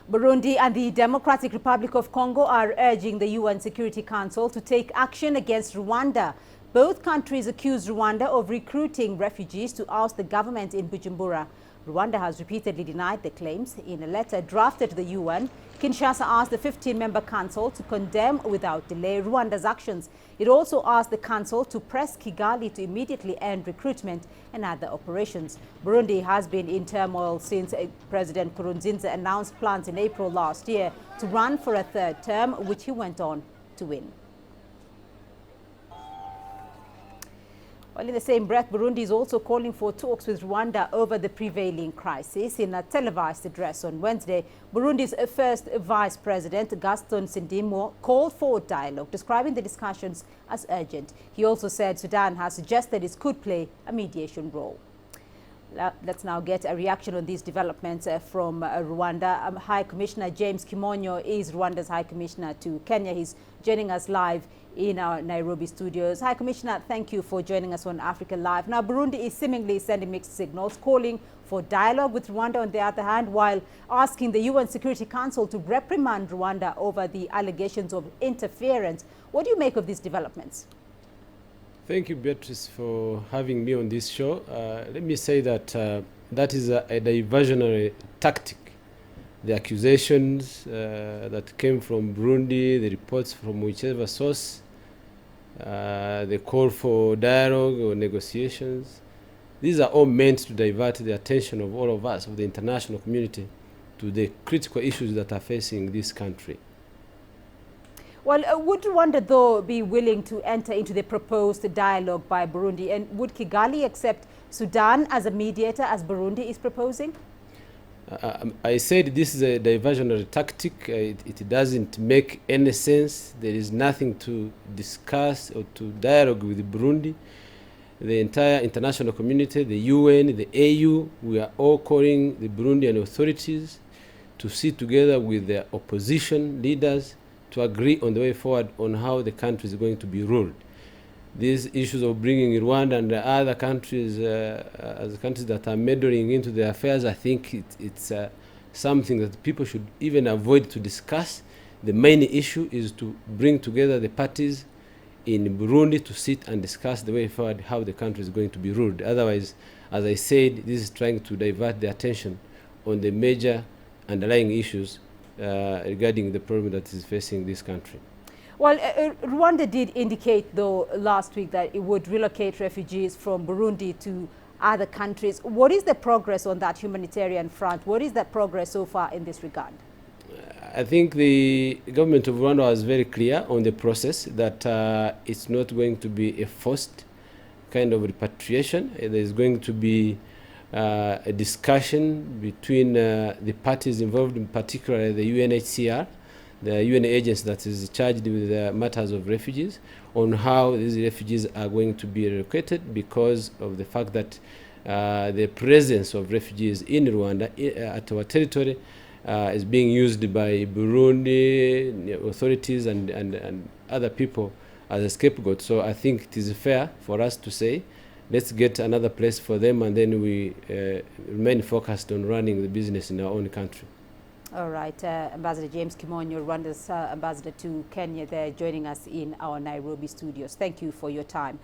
Burundi and the Democratic Republic of Congo are urging the UN Security Council to take action against Rwanda. Both countries accuse Rwanda of recruiting refugees to oust the government in Bujumbura. Rwanda has repeatedly denied the claims. In a letter drafted to the UN, Kinshasa asked the 15-member council to condemn without delay Rwanda's actions. It also asked the council to press Kigali to immediately end recruitment and other operations. Burundi has been in turmoil since President Nkurunziza announced plans in April last year to run for a third term, which he went on to win. Well, in the same breath, Burundi is also calling for talks with Rwanda over the prevailing crisis. In a televised address on Wednesday, Burundi's first vice president, Gaston Sindimwo, called for dialogue, describing the discussions as urgent. He also said Sudan has suggested it could play a mediation role. Let's now get a reaction on these developments from Rwanda. High Commissioner James Kimonyo is Rwanda's High Commissioner to Kenya. He's joining us live in our Nairobi studios. High Commissioner, thank you for joining us on Africa Live. Now, Burundi is seemingly sending mixed signals, calling for dialogue with Rwanda on the other hand, while asking the UN Security Council to reprimand Rwanda over the allegations of interference. What do you make of these developments? Thank you, Beatrice, for having me on this show. Let me say that that is a diversionary tactic. The accusations that came from Burundi, the reports from whichever source, the call for dialogue or negotiations, these are all meant to divert the attention of all of us, of the international community, to the critical issues that are facing this country. Well, would Rwanda, though, be willing to enter into the proposed dialogue by Burundi? And would Kigali accept Sudan as a mediator, as Burundi is proposing? I said this is a diversionary tactic. It doesn't make any sense. There is nothing to discuss or to dialogue with Burundi. The entire international community, the UN, the AU, we are all calling the Burundian authorities to sit together with their opposition leaders to agree on the way forward on how the country is going to be ruled. These issues of bringing Rwanda and the other countries as countries that are meddling into their affairs, I think it's something that people should even avoid to discuss. The main issue is to bring together the parties in Burundi to sit and discuss the way forward how the country is going to be ruled. Otherwise, as I said, this is trying to divert the attention on the major underlying issues regarding the problem that is facing this country. Well, Rwanda did indicate, though, last week that it would relocate refugees from Burundi to other countries. What is the progress on that humanitarian front? What is the progress so far in this regard? I think the government of Rwanda was very clear on the process that it's not going to be a forced kind of repatriation. There is going to be a discussion between the parties involved, in particular the UNHCR, the UN agency that is charged with the matters of refugees, on how these refugees are going to be relocated, because of the fact that the presence of refugees in Rwanda at our territory is being used by Burundi authorities and other people as a scapegoat. So I think it is fair for us to say, let's get another place for them, and then we remain focused on running the business in our own country. All right, Ambassador James Kimonyo, Rwanda's ambassador to Kenya, there joining us in our Nairobi studios. Thank you for your time.